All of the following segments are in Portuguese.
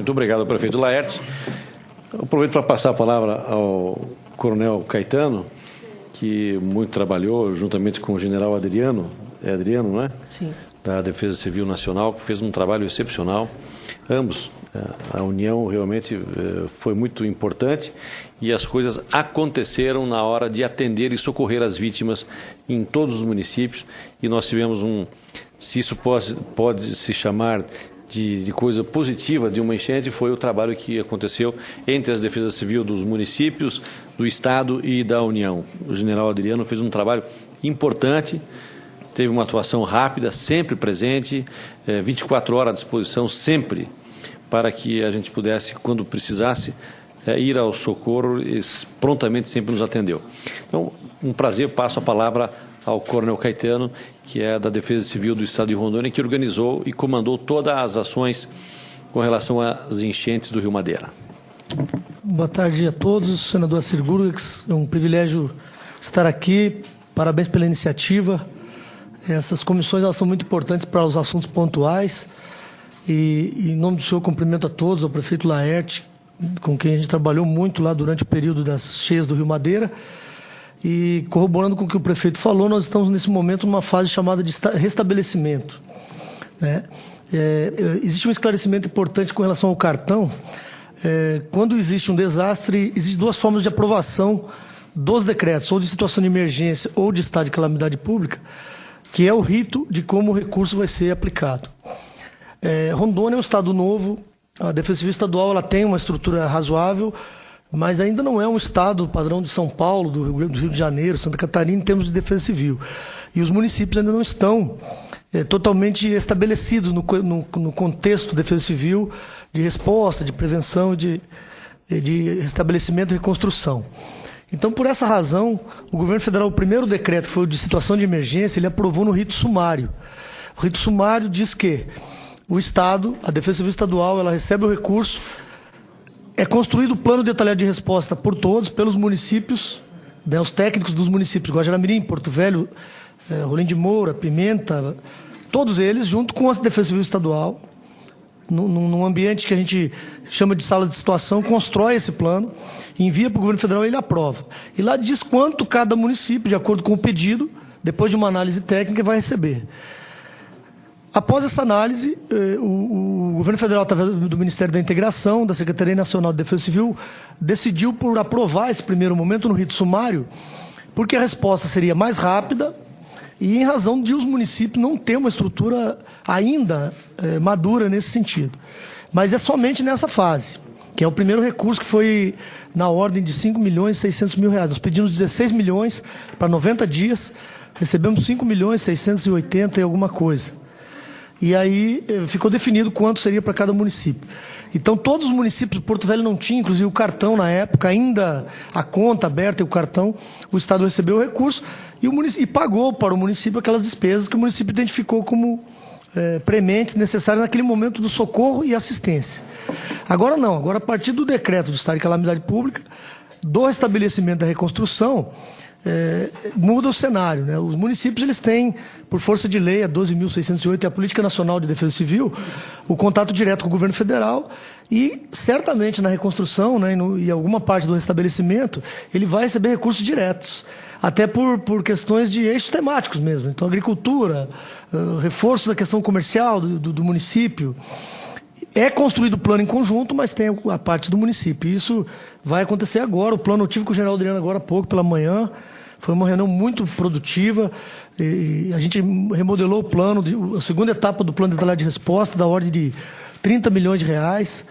Muito obrigado, prefeito Laertes. Eu aproveito para passar a palavra ao coronel Caetano, que muito trabalhou juntamente com o general Adriano, não é? Sim. Da Defesa Civil Nacional, que fez um trabalho excepcional. Ambos, a união realmente foi muito importante e as coisas aconteceram na hora de atender e socorrer as vítimas em todos os municípios. E nós tivemos se isso pode se chamar de coisa positiva de uma enchente, foi o trabalho que aconteceu entre as defesas civis dos municípios, do Estado e da União. O general Adriano fez um trabalho importante, teve uma atuação rápida, sempre presente, 24 horas à disposição, sempre, para que a gente pudesse, quando precisasse, ir ao socorro e prontamente sempre nos atendeu. Então, um prazer, passo a palavra ao coronel Caetano, que é da Defesa Civil do Estado de Rondônia, que organizou e comandou todas as ações com relação às enchentes do Rio Madeira. Boa tarde a todos, senador Assir Gurgels, é um privilégio estar aqui, parabéns pela iniciativa. Essas comissões elas são muito importantes para os assuntos pontuais e, em nome do senhor, cumprimento a todos, ao prefeito Laertes, com quem a gente trabalhou muito lá durante o período das cheias do Rio Madeira. E, corroborando com o que o prefeito falou, nós estamos nesse momento numa fase chamada de restabelecimento, né? Existe um esclarecimento importante com relação ao cartão. Quando existe um desastre, existem duas formas de aprovação dos decretos, ou de situação de emergência ou de estado de calamidade pública, que é o rito de como o recurso vai ser aplicado. Rondônia é um estado novo, a Defesa Civil Estadual ela tem uma estrutura razoável, mas ainda não é um estado padrão de São Paulo, do Rio de Janeiro, Santa Catarina, em termos de defesa civil. E os municípios ainda não estão totalmente estabelecidos no contexto de defesa civil, de resposta, de prevenção, de restabelecimento e reconstrução. Então, por essa razão, o governo federal, o primeiro decreto, que foi o de situação de emergência, ele aprovou no rito sumário. O rito sumário diz que o Estado, a Defesa Civil Estadual, ela recebe o recurso. É construído o plano detalhado de resposta por todos, pelos municípios, né, os técnicos dos municípios, Guajará-Mirim, Porto Velho, Rolim de Moura, Pimenta, todos eles, junto com a Defesa Civil Estadual, num ambiente que a gente chama de sala de situação, constrói esse plano, envia para o governo federal e ele aprova. E lá diz quanto cada município, de acordo com o pedido, depois de uma análise técnica, vai receber. Após essa análise, o governo federal, através do Ministério da Integração, da Secretaria Nacional de Defesa Civil, decidiu por aprovar esse primeiro momento no rito sumário, porque a resposta seria mais rápida e em razão de os municípios não ter uma estrutura ainda madura nesse sentido. Mas é somente nessa fase, que é o primeiro recurso, que foi na ordem de R$5.600.000. Nós pedimos 16 milhões para 90 dias, recebemos 5.680.000 e alguma coisa. E aí ficou definido quanto seria para cada município. Então, todos os municípios, Porto Velho não tinha, inclusive o cartão na época, ainda a conta aberta e o cartão, o Estado recebeu o recurso e pagou para o município aquelas despesas que o município identificou como prementes, necessárias naquele momento do socorro e assistência. Agora não, agora a partir do decreto do estado de calamidade pública, do restabelecimento da reconstrução, muda o cenário, né? Os municípios eles têm, por força de lei, a 12.608, a Política Nacional de Defesa Civil, o contato direto com o governo federal e, certamente, na reconstrução, né, e alguma parte do restabelecimento, ele vai receber recursos diretos, até por questões de eixos temáticos mesmo. Então, agricultura, reforço da questão comercial do município. É construído o plano em conjunto, mas tem a parte do município. Isso vai acontecer agora. O plano, eu tive com o general Adriano agora há pouco, pela manhã. Foi uma reunião muito produtiva. E a gente remodelou o plano, a segunda etapa do plano detalhado de resposta, da ordem de R$30 milhões,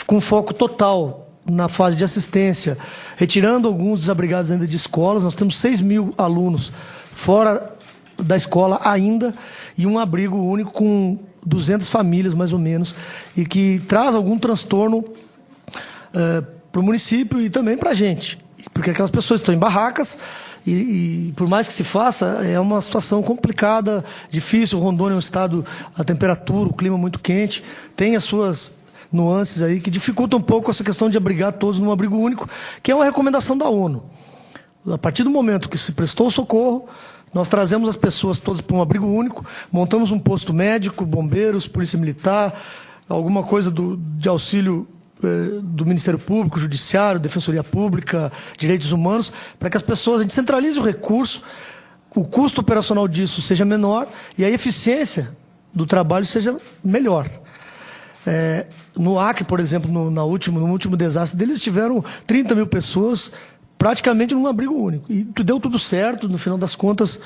com foco total na fase de assistência, retirando alguns desabrigados ainda de escolas. Nós temos 6.000 alunos fora da escola ainda, e um abrigo único com 200 famílias, mais ou menos, e que traz algum transtorno para o município e também para a gente, porque aquelas pessoas estão em barracas e por mais que se faça, é uma situação complicada, difícil. Rondônia é um estado, a temperatura, o clima muito quente, tem as suas nuances aí que dificultam um pouco essa questão de abrigar todos num abrigo único, que é uma recomendação da ONU. A partir do momento que se prestou o socorro, nós trazemos as pessoas todas para um abrigo único, montamos um posto médico, bombeiros, polícia militar, alguma coisa de auxílio do Ministério Público, Judiciário, Defensoria Pública, Direitos Humanos, para que as pessoas, a gente centralize o recurso, o custo operacional disso seja menor e a eficiência do trabalho seja melhor. No Acre, por exemplo, no último desastre deles, tiveram 30 mil pessoas praticamente num abrigo único. E deu tudo certo, no final das contas.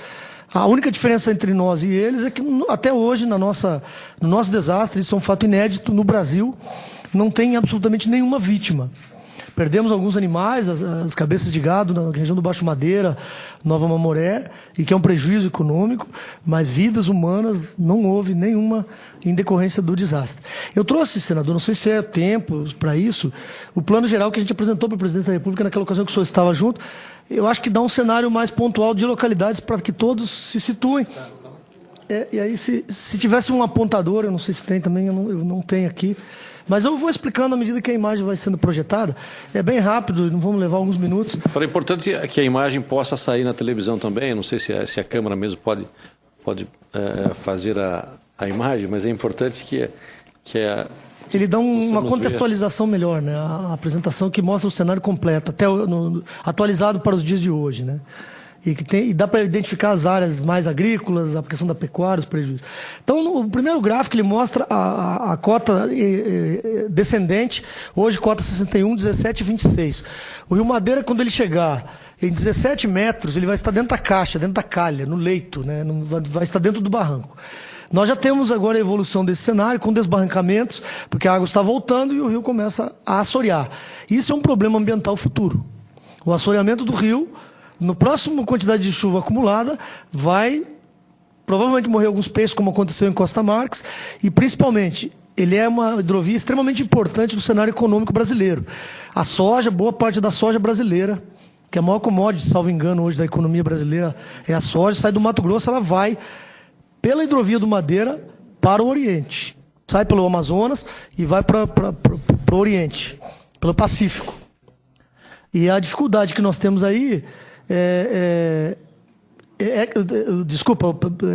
A única diferença entre nós e eles é que até hoje, no nosso desastre, isso é um fato inédito, no Brasil, não tem absolutamente nenhuma vítima. Perdemos alguns animais, as cabeças de gado na região do Baixo Madeira, Nova Mamoré, e que é um prejuízo econômico, mas vidas humanas não houve nenhuma em decorrência do desastre. Eu trouxe, senador, não sei se é tempo para isso, o plano geral que a gente apresentou para o presidente da República naquela ocasião que o senhor estava junto, eu acho que dá um cenário mais pontual de localidades para que todos se situem. E aí, se tivesse um apontador, eu não sei se tem também, eu não tenho aqui, mas eu vou explicando à medida que a imagem vai sendo projetada. É bem rápido, não vamos levar alguns minutos. É importante que a imagem possa sair na televisão também. Eu não sei se a câmera mesmo pode fazer a imagem, mas é importante que ele dá uma contextualização melhor, né? A apresentação que mostra o cenário completo, atualizado para os dias de hoje, né? E dá para identificar as áreas mais agrícolas, a questão da pecuária, os prejuízos. Então, o primeiro gráfico ele mostra a cota descendente, hoje cota 61, 17 e 26. O Rio Madeira, quando ele chegar em 17 metros, ele vai estar dentro da caixa, dentro da calha, no leito, né? Vai estar dentro do barranco. Nós já temos agora a evolução desse cenário com desbarrancamentos, porque a água está voltando e o rio começa a assorear. Isso é um problema ambiental futuro. O assoreamento do rio, no próximo quantidade de chuva acumulada, vai provavelmente morrer alguns peixes, como aconteceu em Costa Marques, e principalmente, ele é uma hidrovia extremamente importante no cenário econômico brasileiro. A soja, boa parte da soja brasileira, que é a maior commodity, salvo engano, hoje da economia brasileira, é a soja, sai do Mato Grosso, ela vai pela hidrovia do Madeira para o Oriente. Sai pelo Amazonas e vai para o Oriente, pelo Pacífico. E a dificuldade que nós temos aí desculpa,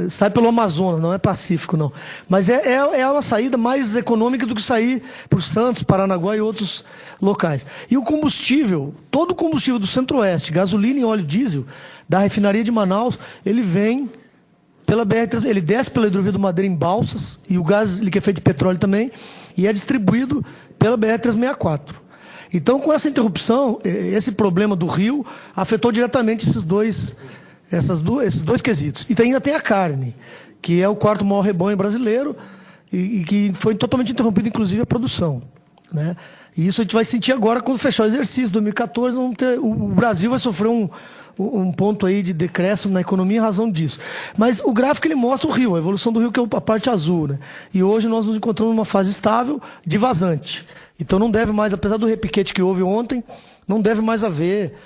sai pelo Amazonas, não é Pacífico, não. Mas é uma saída mais econômica do que sair por Santos, Paranaguá e outros locais. E o combustível, todo o combustível do Centro-Oeste, gasolina e óleo diesel, da refinaria de Manaus, ele vem pela BR, ele desce pela hidrovia do Madeira em Balsas, e o gás liquefeito de petróleo também, e é distribuído pela BR-364. Então, com essa interrupção, esse problema do rio afetou diretamente esses dois quesitos. E ainda tem a carne, que é o quarto maior rebanho brasileiro, e que foi totalmente interrompida, inclusive, a produção, né? E isso a gente vai sentir agora quando fechar o exercício, 2014, o Brasil vai sofrer um ponto aí de decréscimo na economia em razão disso. Mas o gráfico ele mostra o rio, a evolução do rio, que é a parte azul, né? E hoje nós nos encontramos numa fase estável de vazante. Então não deve mais, apesar do repiquete que houve ontem, não deve mais haver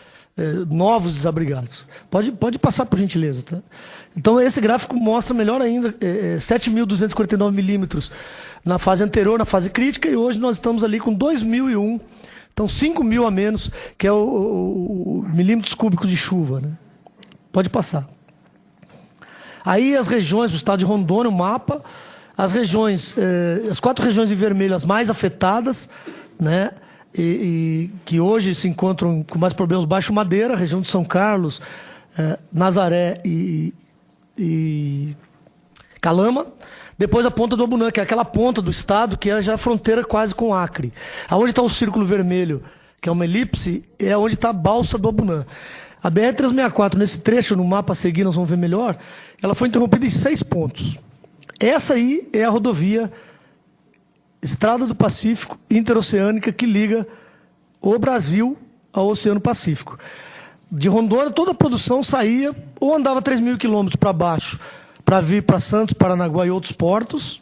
novos desabrigados. Pode passar, por gentileza, tá? Então esse gráfico mostra melhor ainda 7.249 milímetros na fase anterior, na fase crítica, e hoje nós estamos ali com 2.001. Então, 5.000 a menos, que é o milímetros cúbicos de chuva, né? Pode passar. Aí as regiões do estado de Rondônia, o mapa, as 4 regiões em vermelho, as mais afetadas, né? E que hoje se encontram com mais problemas, Baixo Madeira, região de São Carlos, Nazaré e Calama. Depois a ponta do Abunã, que é aquela ponta do estado que é já a fronteira quase com o Acre. Aonde está o círculo vermelho, que é uma elipse, é onde está a balsa do Abunã. A BR-364, nesse trecho, no mapa a seguir, nós vamos ver melhor, ela foi interrompida em 6 pontos. Essa aí é a rodovia Estrada do Pacífico interoceânica que liga o Brasil ao Oceano Pacífico. De Rondônia, toda a produção saía ou andava 3.000 quilômetros para baixo, para vir para Santos, Paranaguá e outros portos,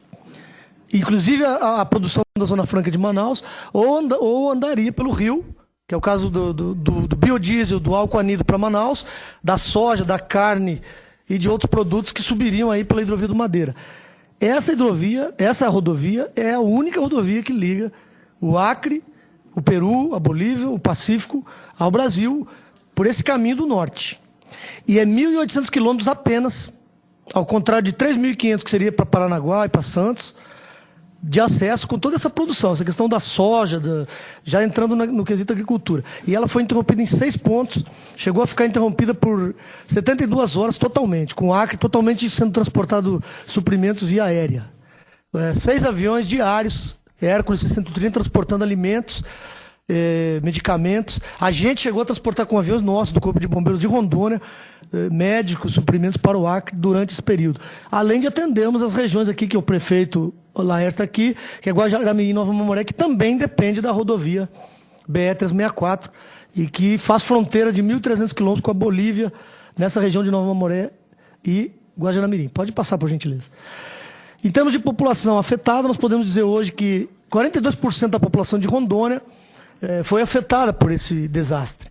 inclusive a produção da Zona Franca de Manaus, ou andaria pelo rio, que é o caso do biodiesel, do álcool anidro para Manaus, da soja, da carne e de outros produtos que subiriam aí pela hidrovia do Madeira. Essa rodovia é a única rodovia que liga o Acre, o Peru, a Bolívia, o Pacífico ao Brasil, por esse caminho do norte. E é 1.800 quilômetros apenas, ao contrário de 3.500 que seria para Paranaguá e para Santos, de acesso com toda essa produção, essa questão da soja, já entrando no quesito agricultura. E ela foi interrompida em 6 pontos, chegou a ficar interrompida por 72 horas totalmente, com o Acre totalmente sendo transportado suprimentos via aérea. 6 aviões diários, Hércules 630, transportando alimentos, medicamentos. A gente chegou a transportar com aviões nossos, do Corpo de Bombeiros de Rondônia, médicos, suprimentos para o Acre durante esse período. Além de atendermos as regiões aqui, que o prefeito Laércio está aqui, que é Guajará-Mirim e Nova Mamoré, que também depende da rodovia BR-364 e que faz fronteira de 1.300 quilômetros com a Bolívia, nessa região de Nova Mamoré e Guajará-Mirim. Pode passar, por gentileza. Em termos de população afetada, nós podemos dizer hoje que 42% da população de Rondônia foi afetada por esse desastre.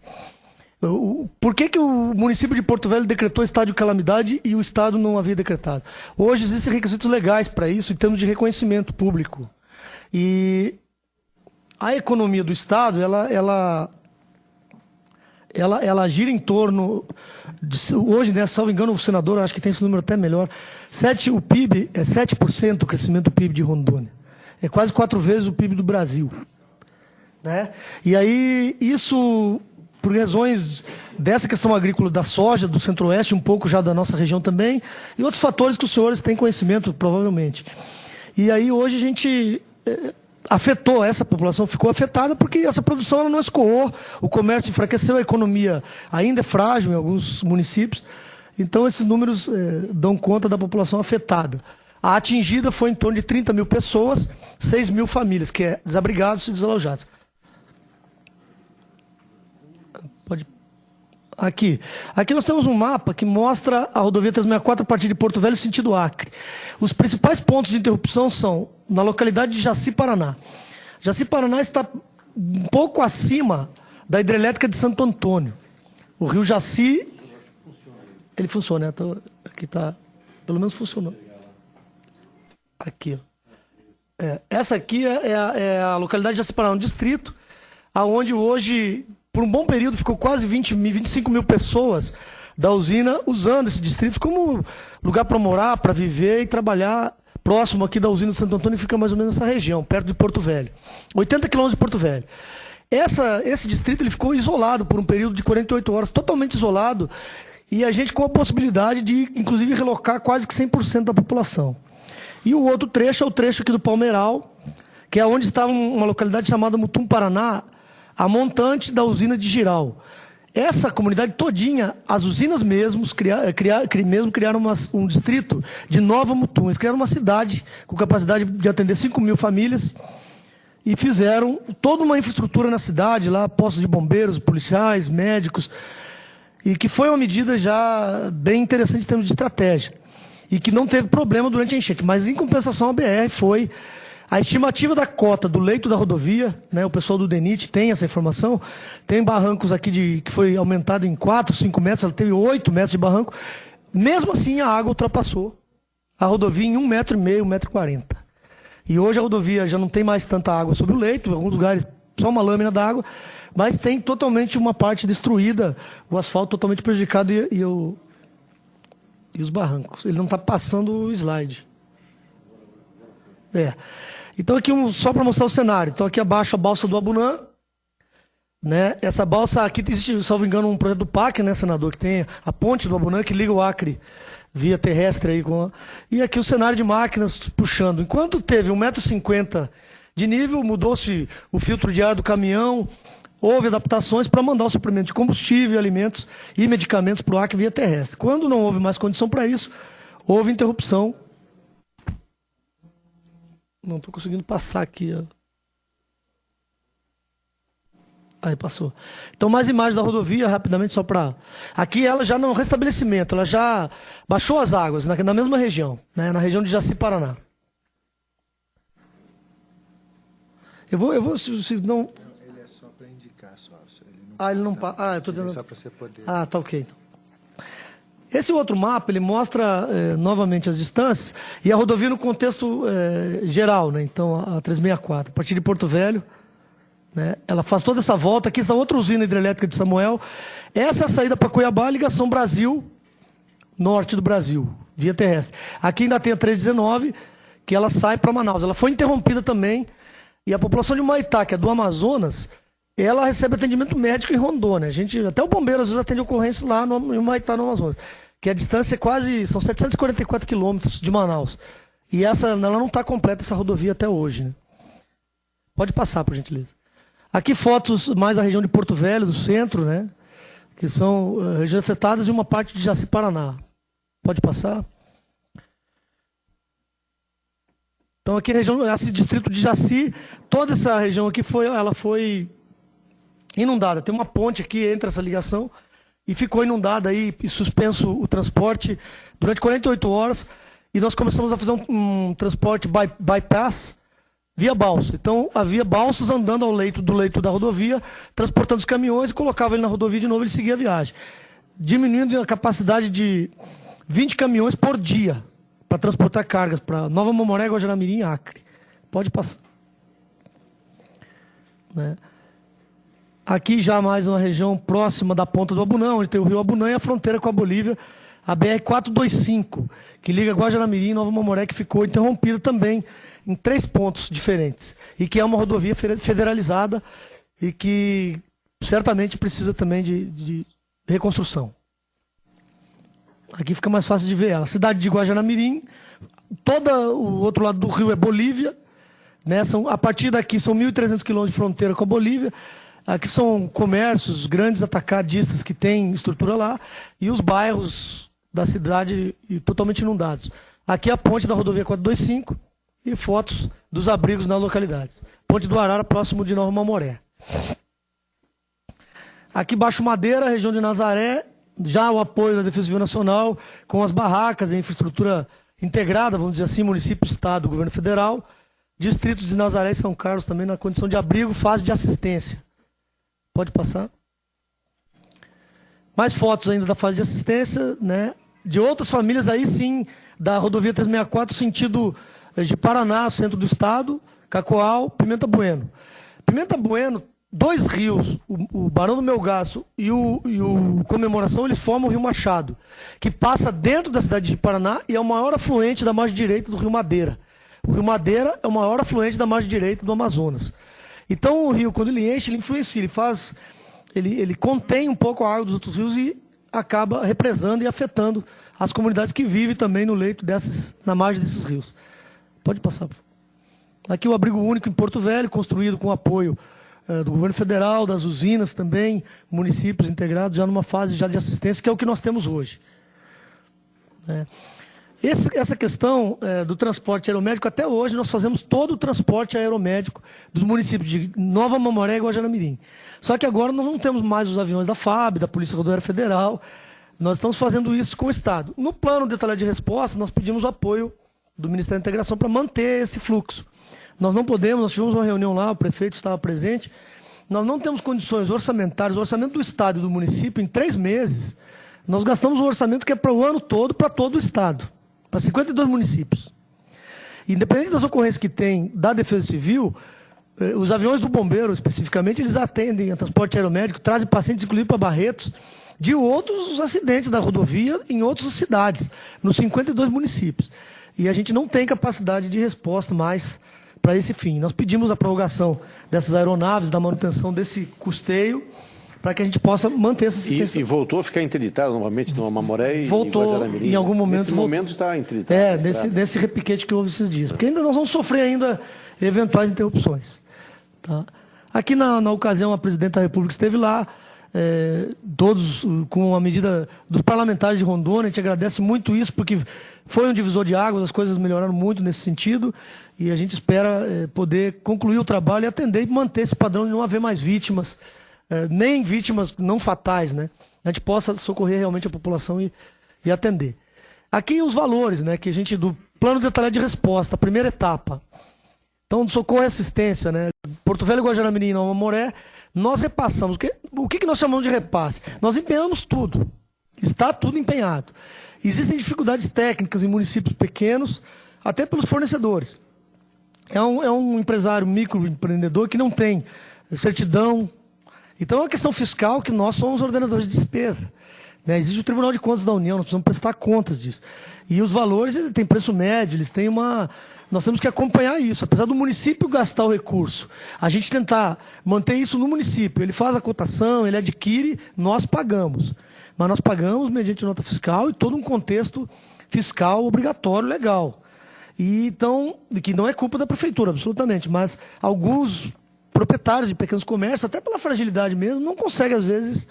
Por que o município de Porto Velho decretou estado de calamidade e o Estado não havia decretado? Hoje existem requisitos legais para isso, em termos de reconhecimento público. E a economia do Estado, ela gira em torno, hoje, né, salvo engano, o senador, acho que tem esse número até melhor, o PIB é 7% o crescimento do PIB de Rondônia. É quase 4 vezes o PIB do Brasil. Né? E aí, isso, por razões dessa questão agrícola da soja, do centro-oeste, um pouco já da nossa região também, e outros fatores que os senhores têm conhecimento, provavelmente. E aí, hoje, a gente afetou, essa população ficou afetada porque essa produção ela não escoou, o comércio enfraqueceu, a economia ainda é frágil em alguns municípios, então esses números dão conta da população afetada. A atingida foi em torno de 30 mil pessoas, 6 mil famílias, que é desabrigados e desalojados. Aqui nós temos um mapa que mostra a rodovia 364 a partir de Porto Velho, sentido Acre. Os principais pontos de interrupção são na localidade de Jaci, Paraná. Jaci, Paraná está um pouco acima da hidrelétrica de Santo Antônio. O rio Jaci, ele funciona, né? Aqui está, pelo menos funcionou. Aqui, ó. Essa aqui é a localidade de Jaci, Paraná, um distrito, aonde hoje, por um bom período, ficou quase 25 mil pessoas da usina usando esse distrito como lugar para morar, para viver e trabalhar. Próximo aqui da usina de Santo Antônio fica mais ou menos essa região, perto de Porto Velho. 80 quilômetros de Porto Velho. Esse distrito ele ficou isolado por um período de 48 horas, totalmente isolado, e a gente com a possibilidade de, inclusive, relocar quase que 100% da população. E o outro trecho é o trecho aqui do Palmeiral, que é onde está uma localidade chamada Mutum, Paraná, a montante da usina de Giral. Essa comunidade todinha, as usinas mesmos criaram um distrito de Nova Mutum. Eles criaram uma cidade com capacidade de atender 5 mil famílias e fizeram toda uma infraestrutura na cidade, lá postos de bombeiros, policiais, médicos, e que foi uma medida já bem interessante em termos de estratégia. E que não teve problema durante a enchente. Mas, em compensação, a BR foi... A estimativa da cota do leito da rodovia, né, o pessoal do DENIT tem essa informação, tem barrancos aqui que foi aumentado em 4, 5 metros, ela teve 8 metros de barranco, mesmo assim a água ultrapassou a rodovia em 1,5 metro, 1,40 m. E hoje a rodovia já não tem mais tanta água sobre o leito, em alguns lugares só uma lâmina d'água, mas tem totalmente uma parte destruída, o asfalto totalmente prejudicado e os barrancos. Ele não está passando o slide. Então aqui só para mostrar o cenário. Então aqui abaixo a balsa do Abunã, né? Essa balsa aqui existe, salvo engano, um projeto do PAC, né, senador, que tem a ponte do Abunã que liga o Acre via terrestre aí e aqui o cenário de máquinas puxando. Enquanto teve 1,50 m de nível, mudou-se o filtro de ar do caminhão, houve adaptações para mandar o suprimento de combustível, alimentos e medicamentos para o Acre via terrestre. Quando não houve mais condição para isso, houve interrupção. Não estou conseguindo passar aqui. Ó. Aí passou. Então, mais imagens da rodovia, rapidamente, só para... Aqui ela já no restabelecimento, ela já baixou as águas, na mesma região, né, na região de Jaci, Paraná. Eu vou se não... Ele é só para indicar, só. Ele não passa. Eu estou dando... Só para você poder... Tá ok, então. Esse outro mapa, ele mostra novamente as distâncias e a rodovia no contexto geral, né? Então, a 364, a partir de Porto Velho, né? Ela faz toda essa volta. Aqui está outra usina hidrelétrica de Samuel. Essa é a saída para Cuiabá, ligação Brasil, norte do Brasil, via terrestre. Aqui ainda tem a 319, que ela sai para Manaus. Ela foi interrompida também, e a população de Humaitá, que é do Amazonas, ela recebe atendimento médico em Rondônia. Até o bombeiro às vezes atende ocorrência lá em Humaitá, no Amazonas, que a distância é são 744 quilômetros de Manaus. E ela não está completa, essa rodovia, até hoje, né? Pode passar, por gentileza. Aqui fotos mais da região de Porto Velho, do centro, né? Que são regiões afetadas, e uma parte de Jaci, Paraná. Pode passar. Então aqui esse distrito de Jaci, toda essa região aqui ela foi inundada. Tem uma ponte aqui entre essa ligação e ficou inundada aí e suspenso o transporte durante 48 horas. E nós começamos a fazer um transporte bypass via balsa. Então havia balsas andando ao leito da rodovia, transportando os caminhões, e colocava ele na rodovia de novo e ele seguia a viagem. Diminuindo a capacidade de 20 caminhões por dia para transportar cargas para Nova Mamoré, Guajará-Mirim e Acre. Pode passar. Né? Aqui já mais uma região próxima da ponta do Abunã, onde tem o rio Abunã e a fronteira com a Bolívia, a BR-425, que liga Guajará-Mirim e Nova Mamoré, que ficou interrompida também em 3 pontos diferentes, e que é uma rodovia federalizada e que certamente precisa também de reconstrução. Aqui fica mais fácil de ver ela. Cidade de Guajará-Mirim, todo o outro lado do rio é Bolívia, né? A partir daqui são 1.300 quilômetros de fronteira com a Bolívia. Aqui são comércios, grandes atacadistas que têm estrutura lá, e os bairros da cidade totalmente inundados. Aqui é a ponte da rodovia 425 e fotos dos abrigos nas localidades. Ponte do Arara, próximo de Nova Mamoré. Aqui Baixo Madeira, região de Nazaré, já o apoio da Defesa Civil Nacional, com as barracas, a infraestrutura integrada, vamos dizer assim, município, estado, governo federal, distritos de Nazaré e São Carlos também na condição de abrigo, fase de assistência. Pode passar. Mais fotos ainda da fase de assistência, né? De outras famílias aí sim, da rodovia 364, sentido de Paraná, centro do estado, Cacoal, Pimenta Bueno. Pimenta Bueno, 2 rios, o Barão do Melgaço e o Comemoração, eles formam o Rio Machado, que passa dentro da cidade de Paraná e é o maior afluente da margem direita do Rio Madeira. O Rio Madeira é o maior afluente da margem direita do Amazonas. Então o rio, quando ele enche, ele influencia, ele contém um pouco a água dos outros rios e acaba represando e afetando as comunidades que vivem também no leito na margem desses rios. Pode passar. Aqui o abrigo único em Porto Velho, construído com apoio do governo federal, das usinas também, municípios integrados, já numa fase já de assistência, que é o que nós temos hoje. Essa questão do transporte aeromédico, até hoje nós fazemos todo o transporte aeromédico dos municípios de Nova Mamoré e Guajará-Mirim. Só que agora nós não temos mais os aviões da FAB, da Polícia Rodoviária Federal, nós estamos fazendo isso com o Estado. No plano detalhado de resposta, nós pedimos o apoio do Ministério da Integração para manter esse fluxo. Nós não podemos, nós tivemos uma reunião lá, o prefeito estava presente, nós não temos condições orçamentárias, o orçamento do Estado e do município, em 3 meses, nós gastamos um orçamento que é para o ano todo, para todo o Estado, para 52 municípios. Independente das ocorrências que tem da Defesa Civil, os aviões do bombeiro, especificamente, eles atendem a transporte aeromédico, trazem pacientes, inclusive para Barretos, de outros acidentes da rodovia em outras cidades, nos 52 municípios. E a gente não tem capacidade de resposta mais para esse fim. Nós pedimos a prorrogação dessas aeronaves, da manutenção desse custeio, para que a gente possa manter essa assistência. E voltou a ficar interditado novamente no Mamoré e Guajará-Mirim? Em algum momento. Nesse momento está interditado. Nesse repiquete que houve esses dias. Porque ainda nós vamos sofrer ainda eventuais interrupções. Tá? Aqui na ocasião, a presidente da República esteve lá, todos com a medida dos parlamentares de Rondônia, a gente agradece muito isso, porque foi um divisor de águas, as coisas melhoraram muito nesse sentido, e a gente espera poder concluir o trabalho e atender e manter esse padrão de não haver mais vítimas, nem vítimas não fatais, né? A gente possa socorrer realmente a população e atender. Aqui os valores, né, que a gente, do plano detalhado de resposta, a primeira etapa. Então, do socorro e assistência, né? Porto Velho, Guajará-Mirim e Nova Mamoré, nós repassamos. O que nós chamamos de repasse? Nós empenhamos tudo. Está tudo empenhado. Existem dificuldades técnicas em municípios pequenos, até pelos fornecedores. É um empresário microempreendedor que não tem certidão. Então, é uma questão fiscal que nós somos ordenadores de despesa. né? Existe o Tribunal de Contas da União, nós precisamos prestar contas disso. E os valores, ele tem preço médio, eles têm uma... Nós temos que acompanhar isso. Apesar do município gastar o recurso, a gente tentar manter isso no município. Ele faz a cotação, ele adquire, nós pagamos. Mas nós pagamos mediante nota fiscal e todo um contexto fiscal obrigatório, legal. E então, que não é culpa da prefeitura, absolutamente, mas alguns proprietários de pequenos comércios, até pela fragilidade mesmo, não conseguem, às vezes,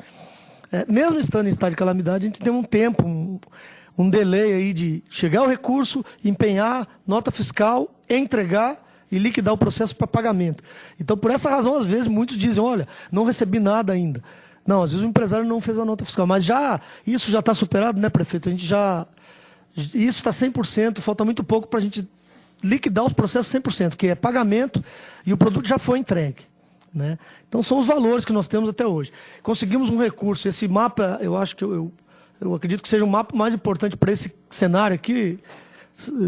mesmo estando em estado de calamidade, a gente tem um tempo, um delay aí de chegar o recurso, empenhar, nota fiscal, entregar e liquidar o processo para pagamento. Então, por essa razão, às vezes, muitos dizem, olha, não recebi nada ainda. Não, às vezes o empresário não fez a nota fiscal, mas isso já está superado, né, prefeito? Isso está 100%, falta muito pouco para a gente liquidar os processos 100%, que é pagamento e o produto já foi entregue, né? Então, são os valores que nós temos até hoje. Conseguimos um recurso, esse mapa, eu acho que eu acredito que seja o mapa mais importante para esse cenário aqui,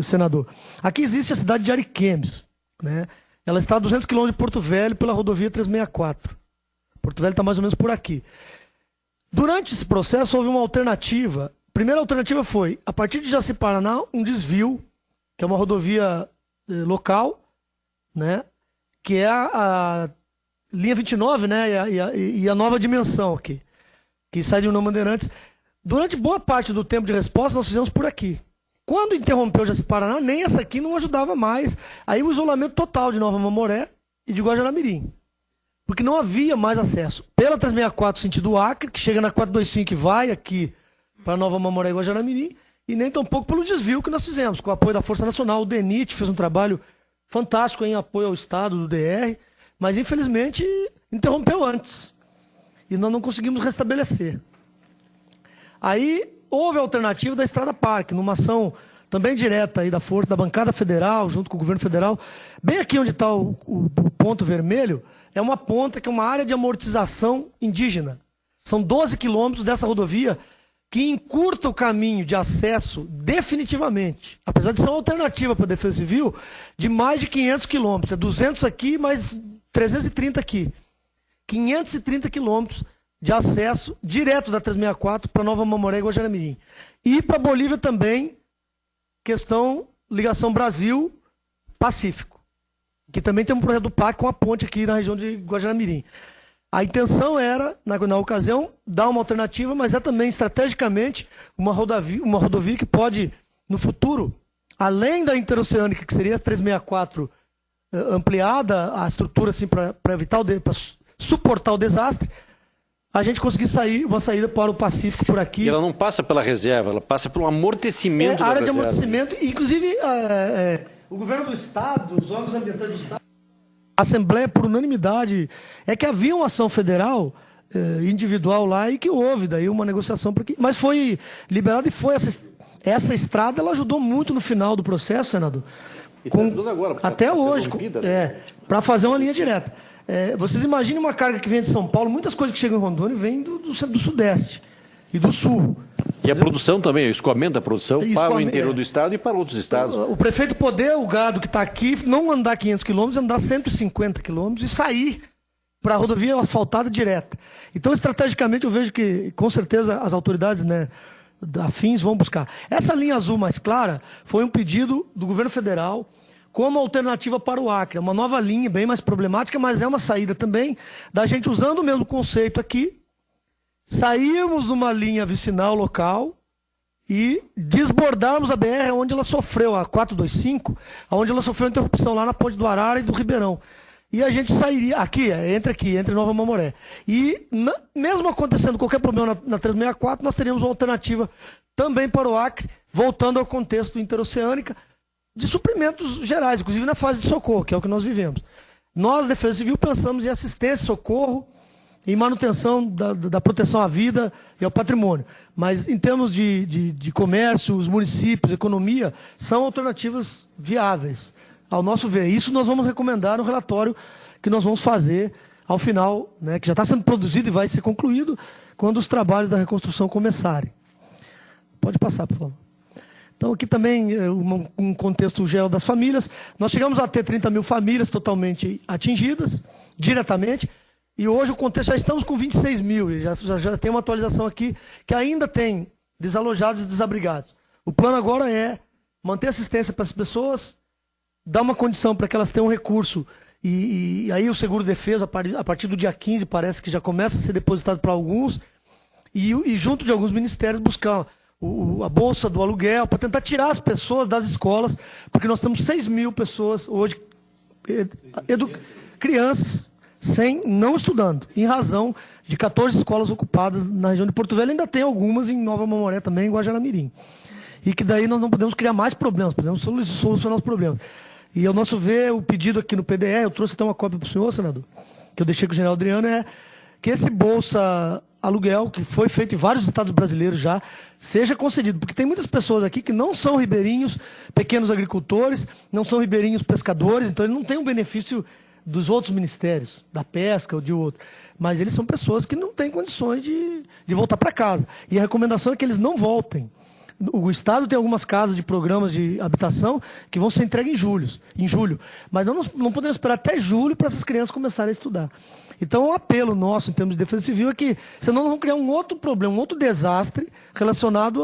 senador. Aqui existe a cidade de Ariquemes, né? Ela está a 200 quilômetros de Porto Velho pela rodovia 364. Porto Velho está mais ou menos por aqui. Durante esse processo houve uma alternativa. A primeira alternativa foi, a partir de Jaci-Paraná, um desvio, que é uma rodovia local, né? Que é a linha 29, né? E a nova dimensão aqui, que sai de União Bandeirantes. Durante boa parte do tempo de resposta, nós fizemos por aqui. Quando interrompeu Jaci-Paraná, nem essa aqui não ajudava mais. Aí o isolamento total de Nova Mamoré e de Guajará-Mirim. Porque não havia mais acesso. Pela 364, sentido Acre, que chega na 425 e vai aqui para Nova Mamoré e Guajará-Mirim, e nem tampouco pelo desvio que nós fizemos, com o apoio da Força Nacional. O DENIT fez um trabalho fantástico em apoio ao Estado, do DR, mas infelizmente interrompeu antes. E nós não conseguimos restabelecer. Aí houve a alternativa da Estrada Parque, numa ação também direta aí da Força, da bancada federal, junto com o governo federal. Bem aqui onde está o ponto vermelho, é uma ponta que é uma área de amortização indígena. São 12 quilômetros dessa rodovia que encurta o caminho de acesso definitivamente, apesar de ser uma alternativa para a Defesa Civil, de mais de 500 quilômetros. É 200 aqui, mais 330 aqui. 530 quilômetros de acesso direto da 364 para Nova Mamoré e Guajará-Mirim. E para Bolívia também, questão ligação Brasil-Pacífico, que também tem um projeto do PAC com a ponte aqui na região de Guajará-Mirim. A intenção era, na ocasião, dar uma alternativa, mas é também, estrategicamente, uma rodovia que pode, no futuro, além da interoceânica, que seria a 364 ampliada, a estrutura assim, para evitar, para suportar o desastre, a gente conseguir uma saída para o Pacífico por aqui. E ela não passa pela reserva, ela passa pelo amortecimento da área reserva. De amortecimento, inclusive o governo do Estado, os órgãos ambientais do Estado, a Assembleia, por unanimidade, é que havia uma ação federal individual lá e que houve daí uma negociação para que, mas foi liberada e foi essa estrada, ela ajudou muito no final do processo, senador. E está ajudando agora, até hoje, para fazer uma linha direta. Vocês imaginem uma carga que vem de São Paulo, muitas coisas que chegam em Rondônia vêm do Sudeste e do Sul. E a produção também, o escoamento da produção para o interior do estado e para outros estados. O prefeito poder, o gado que está aqui, não andar 500 quilômetros, andar 150 quilômetros e sair para a rodovia asfaltada direta. Então, estrategicamente, eu vejo que, com certeza, as autoridades, né, afins vão buscar. Essa linha azul mais clara foi um pedido do governo federal como alternativa para o Acre. É uma nova linha, bem mais problemática, mas é uma saída também da gente usando o mesmo conceito aqui, sairmos numa linha vicinal local e desbordarmos a BR onde ela sofreu, a 425, onde ela sofreu interrupção lá na Ponte do Arara e do Ribeirão. E a gente sairia, entre Nova Mamoré. E mesmo acontecendo qualquer problema na 364, nós teríamos uma alternativa também para o Acre, voltando ao contexto interoceânica, de suprimentos gerais, inclusive na fase de socorro, que é o que nós vivemos. Nós, Defesa Civil, pensamos em assistência, socorro, em manutenção da proteção à vida e ao patrimônio. Mas, em termos de comércio, os municípios, economia, são alternativas viáveis, ao nosso ver. Isso nós vamos recomendar no relatório que nós vamos fazer ao final, né, que já está sendo produzido e vai ser concluído quando os trabalhos da reconstrução começarem. Pode passar, por favor. Então, aqui também, um contexto geral das famílias. Nós chegamos a ter 30 mil famílias totalmente atingidas, diretamente, E hoje o contexto, já estamos com 26 mil, e já tem uma atualização aqui, que ainda tem desalojados e desabrigados. O plano agora é manter assistência para as pessoas, dar uma condição para que elas tenham recurso, e aí o seguro-defesa, a partir do dia 15, parece que já começa a ser depositado para alguns, e junto de alguns ministérios buscar a bolsa do aluguel, para tentar tirar as pessoas das escolas, porque nós temos 6 mil pessoas hoje, crianças, não estudando, em razão de 14 escolas ocupadas na região de Porto Velho. Ainda tem algumas em Nova Mamoré também, em Guajará-Mirim. E que daí nós não podemos criar mais problemas, podemos solucionar os problemas. E ao nosso ver, o pedido aqui no PDE, eu trouxe até uma cópia para o senhor, senador, que eu deixei com o general Adriano, é que esse Bolsa Aluguel, que foi feito em vários estados brasileiros já, seja concedido. Porque tem muitas pessoas aqui que não são ribeirinhos, pequenos agricultores, não são ribeirinhos pescadores, então eles não têm o benefício dos outros ministérios, da pesca ou de outro. Mas eles são pessoas que não têm condições de voltar para casa. E a recomendação é que eles não voltem. O Estado tem algumas casas de programas de habitação que vão ser entregues em julho. Mas não podemos esperar até julho para essas crianças começarem a estudar. Então, o apelo nosso, em termos de defesa civil, é que, senão nós vamos criar um outro problema, um outro desastre relacionado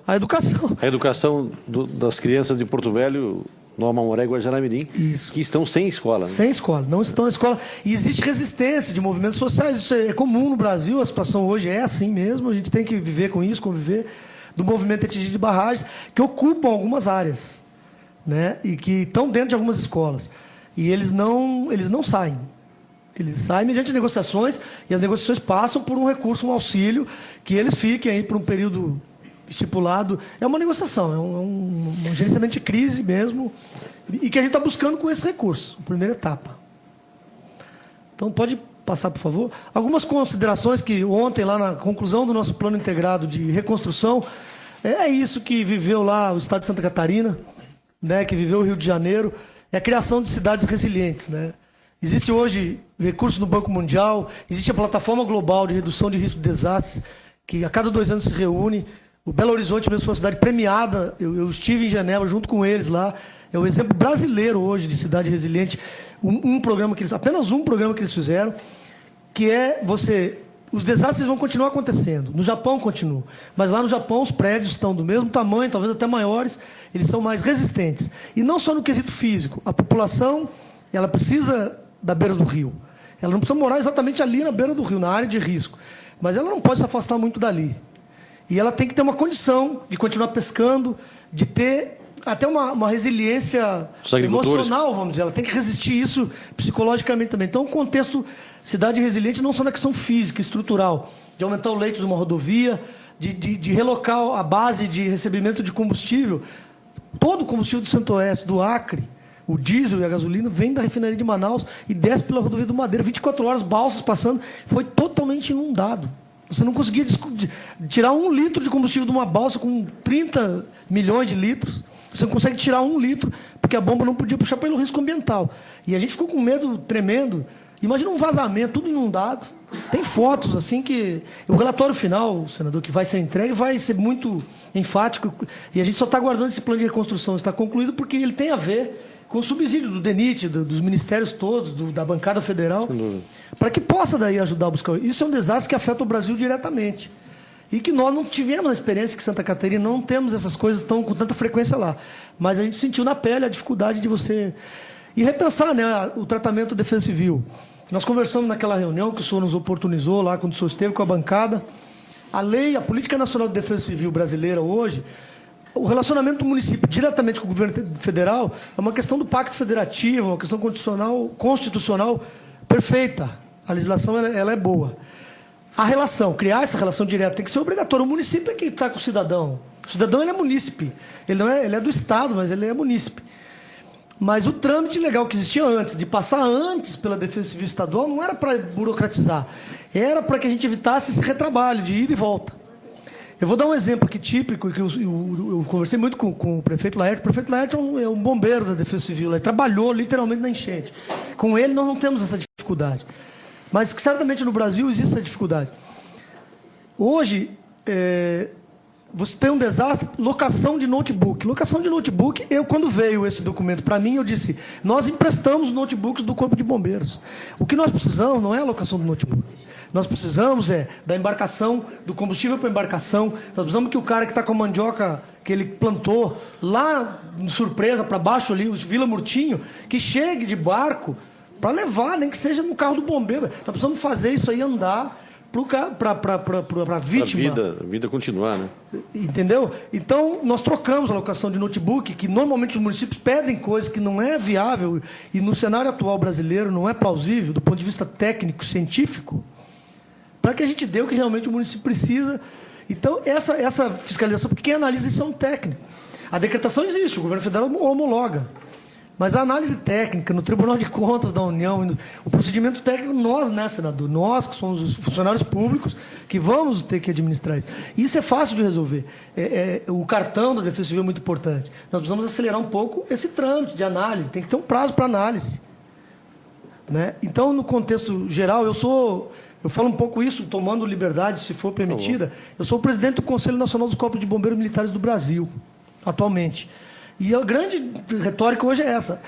à educação. A educação das crianças de Porto Velho, Nova Mamoré e Guajará-Mirim, que estão sem escola. Né? Sem escola, não estão na escola. E existe resistência de movimentos sociais, isso é comum no Brasil, a situação hoje é assim mesmo, a gente tem que viver com isso, conviver, do movimento de barragens, que ocupam algumas áreas, né? E que estão dentro de algumas escolas. E eles não saem. Eles saem mediante negociações, e as negociações passam por um recurso, um auxílio, que eles fiquem aí por um período estipulado. É uma negociação, é um gerenciamento de crise mesmo, e que a gente está buscando com esse recurso, a primeira etapa. Então, pode passar, por favor. Algumas considerações que ontem, lá na conclusão do nosso plano integrado de reconstrução, é isso que viveu lá o estado de Santa Catarina, né, que viveu o Rio de Janeiro, é a criação de cidades resilientes, né? Existe hoje recursos no Banco Mundial, existe a plataforma global de redução de risco de desastres, que a cada 2 anos se reúne. O Belo Horizonte mesmo foi uma cidade premiada, eu estive em Genebra junto com eles lá, é o exemplo brasileiro hoje de cidade resiliente, apenas um programa que eles fizeram, que é os desastres vão continuar acontecendo, no Japão continuam, mas lá no Japão os prédios estão do mesmo tamanho, talvez até maiores, eles são mais resistentes, e não só no quesito físico, a população, ela precisa da beira do rio, ela não precisa morar exatamente ali na beira do rio, na área de risco, mas ela não pode se afastar muito dali. E ela tem que ter uma condição de continuar pescando, de ter até uma resiliência emocional, vamos dizer. Ela tem que resistir isso psicologicamente também. Então, o contexto cidade resiliente não só na questão física, estrutural, de aumentar o leito de uma rodovia, de relocar a base de recebimento de combustível. Todo o combustível do Centro-Oeste, do Acre, o diesel e a gasolina, vem da refinaria de Manaus e desce pela rodovia do Madeira. 24 horas, balsas passando, foi totalmente inundado. Você não conseguia tirar 1 litro de combustível de uma balsa com 30 milhões de litros. Você não consegue tirar 1 litro, porque a bomba não podia puxar pelo risco ambiental. E a gente ficou com medo tremendo. Imagina um vazamento, tudo inundado. Tem fotos assim que... O relatório final, senador, que vai ser entregue, vai ser muito enfático. E a gente só está aguardando esse plano de reconstrução estar concluído, porque ele tem a ver com o subsídio do DENIT, dos ministérios todos, da bancada federal, para que possa daí ajudar a buscar. Isso é um desastre que afeta o Brasil diretamente. E que nós não tivemos a experiência que Santa Catarina, não temos essas coisas com tanta frequência lá. Mas a gente sentiu na pele a dificuldade de você... E repensar, né, o tratamento da defesa civil. Nós conversamos naquela reunião que o senhor nos oportunizou lá, quando o senhor esteve com a bancada. A Política Nacional de Defesa Civil brasileira hoje... O relacionamento do município diretamente com o governo federal é uma questão do pacto federativo, uma questão constitucional perfeita. A legislação ela é boa. Criar essa relação direta tem que ser obrigatória. O município é quem está com o cidadão. O cidadão ele é munícipe. Ele é do Estado, mas ele é munícipe. Mas o trâmite legal que existia antes, de passar antes pela Defesa Civil Estadual, não era para burocratizar. Era para que a gente evitasse esse retrabalho de ida e volta. Eu vou dar um exemplo aqui típico, que eu conversei muito com o prefeito Laerte. O prefeito Laerte é um bombeiro da Defesa Civil, ele trabalhou literalmente na enchente. Com ele nós não temos essa dificuldade. Mas certamente no Brasil existe essa dificuldade. Hoje, você tem um desastre, locação de notebook. Locação de notebook, quando veio esse documento para mim, eu disse, nós emprestamos notebooks do Corpo de Bombeiros. O que nós precisamos não é a locação do notebook. Nós precisamos da embarcação, do combustível para a embarcação. Nós precisamos que o cara que está com a mandioca que ele plantou lá, surpresa, para baixo ali, o Vila Murtinho, que chegue de barco para levar, nem que seja no carro do bombeiro. Nós precisamos fazer isso aí andar para a vítima. Para a vida continuar, né? Entendeu? Então, nós trocamos a locação de notebook, que normalmente os municípios pedem coisas que não é viável e no cenário atual brasileiro não é plausível, do ponto de vista técnico, científico, para que a gente dê o que realmente o município precisa. Então, essa fiscalização, porque quem analisa isso é um técnico. A decretação existe, o governo federal homologa. Mas a análise técnica, no Tribunal de Contas da União, o procedimento técnico, nós, né, senador? Nós, que somos os funcionários públicos, que vamos ter que administrar isso. E isso é fácil de resolver. O cartão da Defesa Civil é muito importante. Nós precisamos acelerar um pouco esse trâmite de análise. Tem que ter um prazo para análise. Né? Então, no contexto geral, eu falo um pouco isso, tomando liberdade, se for permitida. Eu sou o presidente do Conselho Nacional dos Corpos de Bombeiros Militares do Brasil, atualmente. E a grande retórica hoje é essa.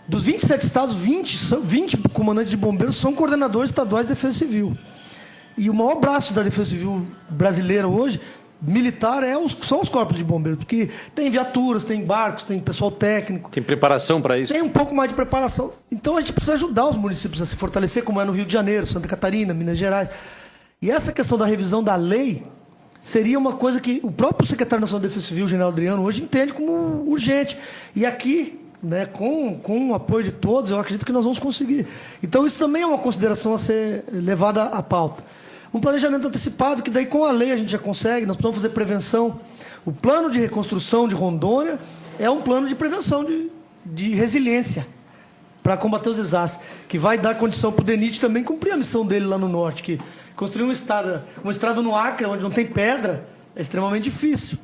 Dos 27 estados, 20 comandantes de bombeiros são coordenadores estaduais de defesa civil. E o maior braço da defesa civil brasileira hoje, militar, são os corpos de bombeiros. Porque tem viaturas, tem barcos, tem pessoal técnico. Tem preparação para isso? Tem um pouco mais de preparação. Então a gente precisa ajudar os municípios a se fortalecer, como é no Rio de Janeiro, Santa Catarina, Minas Gerais. E essa questão da revisão da lei seria uma coisa que o próprio secretário nacional de Defesa Civil, general Adriano, hoje entende como urgente. E aqui, né, com o apoio de todos, eu acredito que nós vamos conseguir. Então, isso também é uma consideração a ser levada à pauta. Um planejamento antecipado, que daí com a lei a gente já consegue, nós precisamos fazer prevenção. O plano de reconstrução de Rondônia é um plano de prevenção de resiliência para combater os desastres, que vai dar condição para o DENIT também cumprir a missão dele lá no norte, que construir uma estrada no Acre, onde não tem pedra, é extremamente difícil.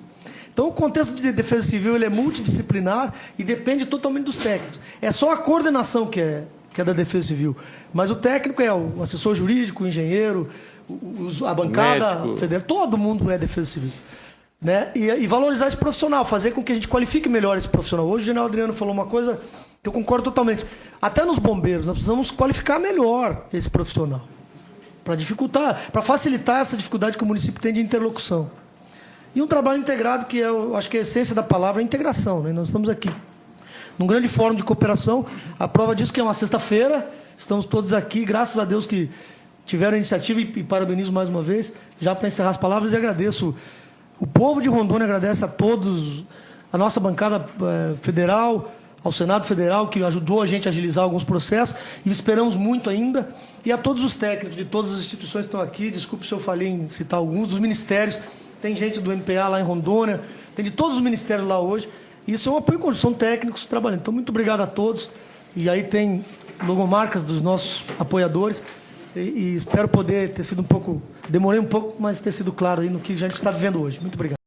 Então, o contexto de defesa civil ele é multidisciplinar e depende totalmente dos técnicos. É só a coordenação que é da defesa civil. Mas o técnico é o assessor jurídico, o engenheiro, a bancada federal, todo mundo é defesa civil. Né? E valorizar esse profissional, fazer com que a gente qualifique melhor esse profissional. Hoje o general Adriano falou uma coisa que eu concordo totalmente. Até nos bombeiros, nós precisamos qualificar melhor esse profissional. Para dificultar, para facilitar essa dificuldade que o município tem de interlocução. E um trabalho integrado, que eu acho que a essência da palavra é a integração. Né? Nós estamos aqui num grande fórum de cooperação. A prova disso que é uma sexta-feira, estamos todos aqui, graças a Deus que tiveram a iniciativa e parabenizo mais uma vez, já para encerrar as palavras, e agradeço. O povo de Rondônia agradece a todos, a nossa bancada federal, ao Senado Federal, que ajudou a gente a agilizar alguns processos, e esperamos muito ainda, e a todos os técnicos de todas as instituições que estão aqui, desculpe se eu falei em citar alguns, dos ministérios, tem gente do MPA lá em Rondônia, tem de todos os ministérios lá hoje, e isso é um apoio conjunto, são técnicos trabalhando. Então, muito obrigado a todos, e aí tem logomarcas dos nossos apoiadores, e espero poder ter sido demorei um pouco, mas ter sido claro aí no que a gente está vivendo hoje. Muito obrigado.